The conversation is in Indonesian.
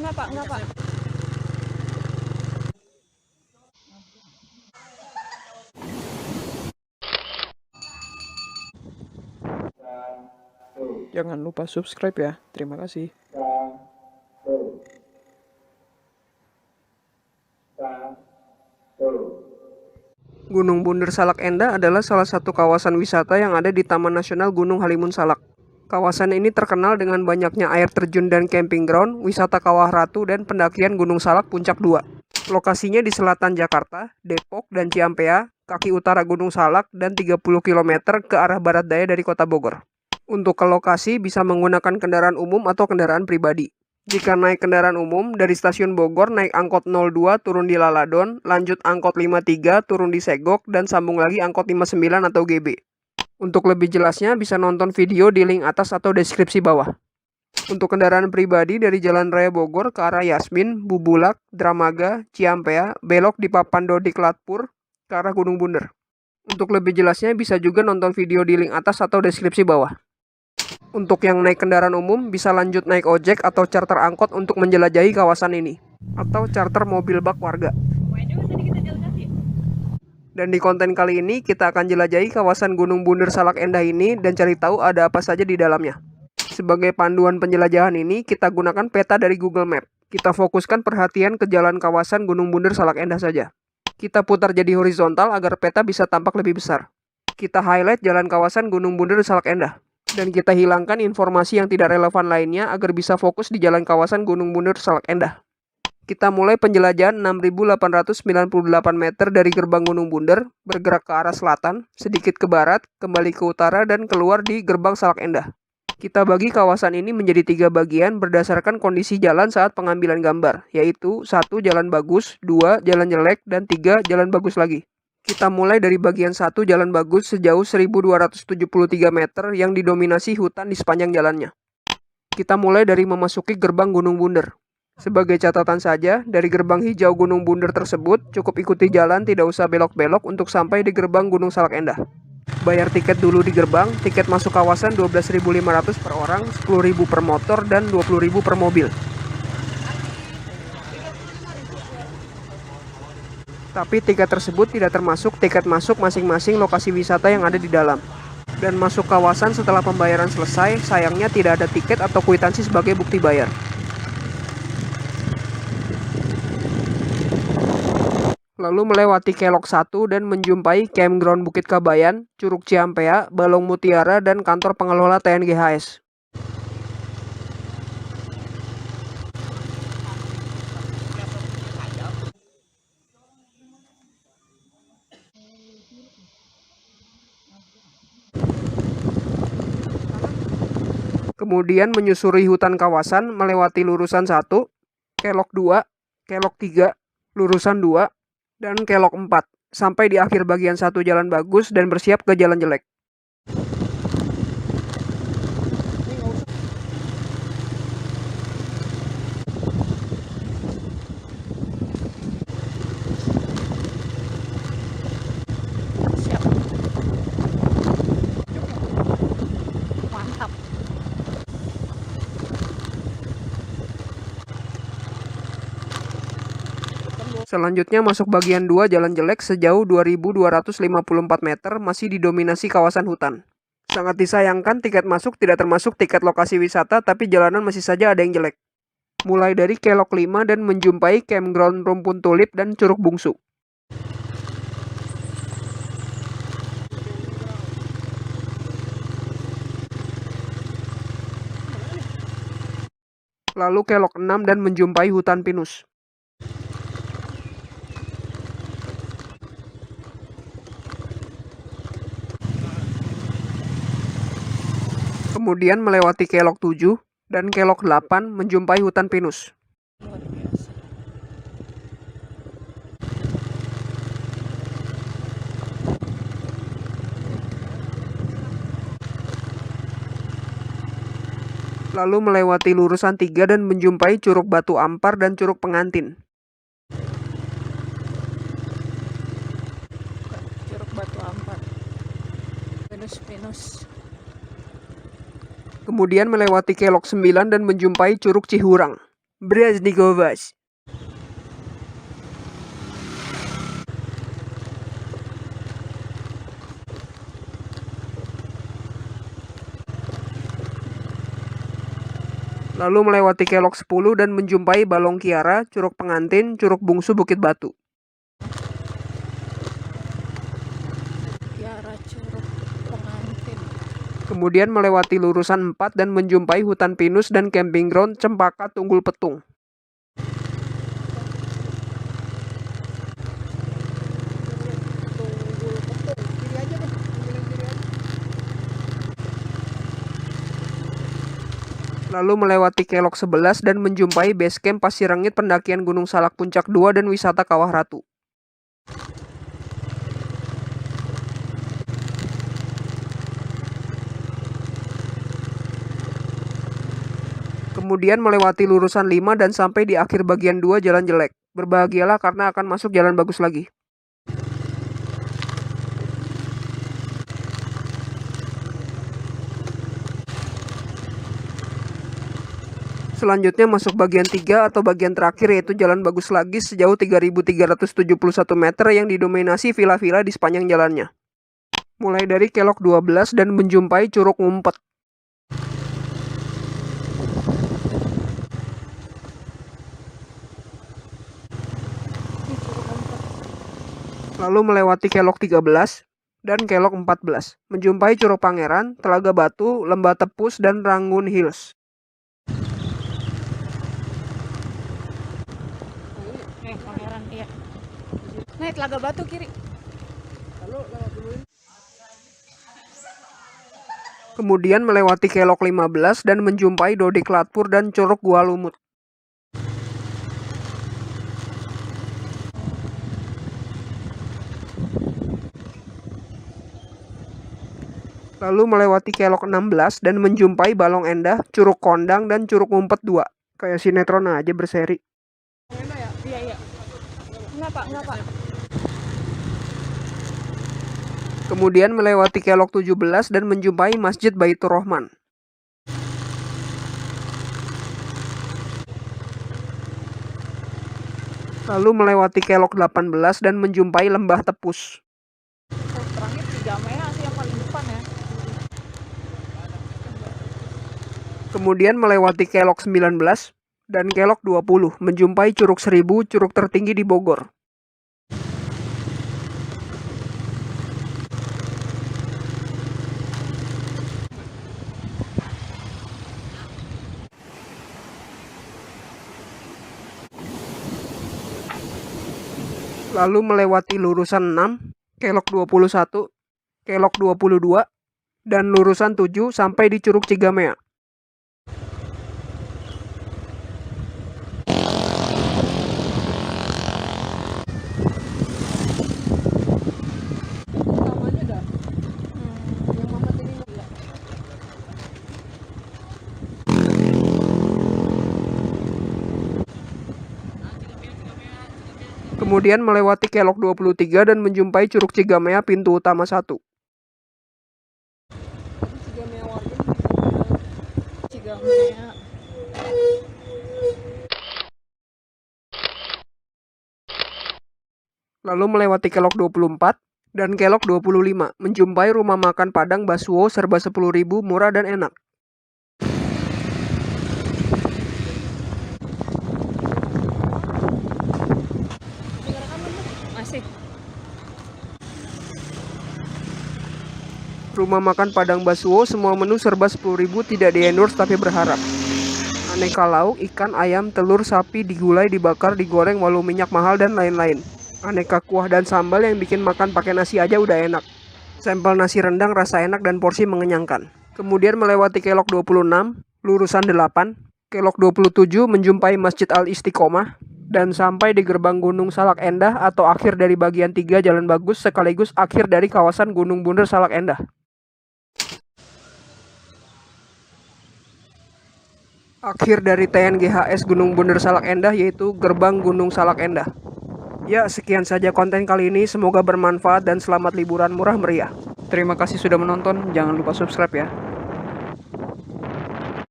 Enggak Pak. Jangan lupa subscribe ya. Terima kasih. Gunung Bunder Salak Endah adalah salah satu kawasan wisata yang ada di Taman Nasional Gunung Halimun Salak. Kawasan ini terkenal dengan banyaknya air terjun dan camping ground, wisata Kawah Ratu, dan pendakian Gunung Salak Puncak 2. Lokasinya di selatan Jakarta, Depok, dan Ciampea, kaki utara Gunung Salak, dan 30 km ke arah barat daya dari kota Bogor. Untuk ke lokasi bisa menggunakan kendaraan umum atau kendaraan pribadi. Jika naik kendaraan umum, dari stasiun Bogor naik angkot 02 turun di Laladon, lanjut angkot 53 turun di Segok, dan sambung lagi angkot 59 atau GB. Untuk lebih jelasnya bisa nonton video di link atas atau deskripsi bawah. Untuk kendaraan pribadi dari Jalan Raya Bogor ke arah Yasmin, Bubulak, Dramaga, Ciampea, belok di Papan Dodik Latpur ke arah Gunung Bunder. Untuk lebih jelasnya bisa juga nonton video di link atas atau deskripsi bawah. Untuk yang naik kendaraan umum bisa lanjut naik ojek atau charter angkot untuk menjelajahi kawasan ini, atau charter mobil bak warga. Dan di konten kali ini kita akan jelajahi kawasan Gunung Bunder Salak Endah ini dan cari tahu ada apa saja di dalamnya. Sebagai panduan penjelajahan ini kita gunakan peta dari Google Map. Kita fokuskan perhatian ke jalan kawasan Gunung Bunder Salak Endah saja. Kita putar jadi horizontal agar peta bisa tampak lebih besar. Kita highlight jalan kawasan Gunung Bunder Salak Endah. Dan kita hilangkan informasi yang tidak relevan lainnya agar bisa fokus di jalan kawasan Gunung Bunder Salak Endah. Kita mulai penjelajahan 6.898 meter dari gerbang Gunung Bunder, bergerak ke arah selatan, sedikit ke barat, kembali ke utara, dan keluar di gerbang Salak Endah. Kita bagi kawasan ini menjadi 3 bagian berdasarkan kondisi jalan saat pengambilan gambar, yaitu 1 jalan bagus, 2 jalan jelek, dan 3 jalan bagus lagi. Kita mulai dari bagian 1 jalan bagus sejauh 1.273 meter yang didominasi hutan di sepanjang jalannya. Kita mulai dari memasuki gerbang Gunung Bunder. Sebagai catatan saja, dari gerbang hijau Gunung Bunder tersebut, cukup ikuti jalan tidak usah belok-belok untuk sampai di gerbang Gunung Salak Endah. Bayar tiket dulu di gerbang, tiket masuk kawasan 12.500 per orang, 10.000 per motor, dan 20.000 per mobil. Tapi tiket tersebut tidak termasuk tiket masuk masing-masing lokasi wisata yang ada di dalam. Dan masuk kawasan setelah pembayaran selesai, sayangnya tidak ada tiket atau kwitansi sebagai bukti bayar. Lalu melewati Kelok 1 dan menjumpai Campground Bukit Kabayan, Curug Ciampea, Balong Mutiara, dan kantor pengelola TNGHS. Kemudian menyusuri hutan kawasan melewati lurusan 1, Kelok 2, Kelok 3, lurusan 2, dan Kelok 4, sampai di akhir bagian 1 jalan bagus dan bersiap ke jalan jelek. Mantap. Selanjutnya masuk bagian 2 jalan jelek sejauh 2.254 meter masih didominasi kawasan hutan. Sangat disayangkan tiket masuk tidak termasuk tiket lokasi wisata tapi jalanan masih saja ada yang jelek. Mulai dari Kelok 5 dan menjumpai campground Rumpun Tulip dan Curug Bungsu. Lalu Kelok 6 dan menjumpai hutan pinus. Kemudian melewati Kelok 7 dan Kelok 8 menjumpai hutan pinus. Luar biasa. Lalu melewati lurusan 3 dan menjumpai Curug Batu Ampar dan Curug Pengantin. Curug Batu Ampar. Pinus. Kemudian melewati Kelok 9 dan menjumpai Curug Cihurang. Braznikovas. Lalu melewati Kelok 10 dan menjumpai Balong Kiara, Curug Pengantin, Curug Bungsu Bukit Batu. Kiara Curug Pengantin. Kemudian melewati lurusan 4 dan menjumpai hutan pinus dan camping ground Cempaka Tunggul Petung. Lalu melewati Kelok 11 dan menjumpai base camp Pasirengit pendakian Gunung Salak Puncak 2 dan wisata Kawah Ratu. Kemudian melewati lurusan 5 dan sampai di akhir bagian 2 jalan jelek. Berbahagialah karena akan masuk jalan bagus lagi. Selanjutnya masuk bagian 3 atau bagian terakhir yaitu jalan bagus lagi sejauh 3.371 meter yang didominasi villa-villa di sepanjang jalannya. Mulai dari Kelok 12 dan menjumpai Curug Ngumpet. Lalu melewati Kelok 13 dan Kelok 14, menjumpai Curug Pangeran, Telaga Batu, Lembah Tepus, dan Rangun Hills. Pangeran, iya. Nih, Telaga Batu kiri. Kemudian melewati Kelok 15 dan menjumpai Dodik Latpur dan Curug Gua Lumut. Lalu melewati Kelok 16 dan menjumpai Balong Endah, Curug Kondang, dan Curug Ngumpet 2. Kayak sinetron aja berseri. Iya, iya. Enggak, Pak. Kemudian melewati Kelok 17 dan menjumpai Masjid Baitur Rahman. Lalu melewati Kelok 18 dan menjumpai Lembah Tepus. Terakhir 3 Mei sih yang paling depan ya. Kemudian melewati Kelok 19 dan Kelok 20, menjumpai Curug Seribu, curug tertinggi di Bogor. Lalu melewati lurusan 6, Kelok 21, Kelok 22, dan lurusan 7 sampai di Curug Cigamea. Kemudian melewati Kelok 23 dan menjumpai Curug Cigamea pintu utama 1. Cigamea. Lalu melewati Kelok 24 dan Kelok 25, menjumpai rumah makan Padang Basuo serba 10.000, murah dan enak. Masih. Rumah makan Padang Basuo semua menu serba 10.000, tidak di-endorse tapi berharap. Aneka lauk, ikan, ayam, telur, sapi, digulai, dibakar, digoreng walau minyak mahal dan lain-lain. Aneka kuah dan sambal yang bikin makan pakai nasi aja udah enak. Sampel nasi rendang rasa enak dan porsi mengenyangkan. Kemudian melewati Kelok 26, lurusan 8, Kelok 27 menjumpai Masjid Al-Istiqomah, dan sampai di gerbang Gunung Salak Endah atau akhir dari bagian 3 jalan bagus sekaligus akhir dari kawasan Gunung Bunder Salak Endah. Akhir dari TNGHS Gunung Bunder Salak Endah yaitu gerbang Gunung Salak Endah. Ya, sekian saja konten kali ini, semoga bermanfaat dan selamat liburan murah meriah. Terima kasih sudah menonton, jangan lupa subscribe ya.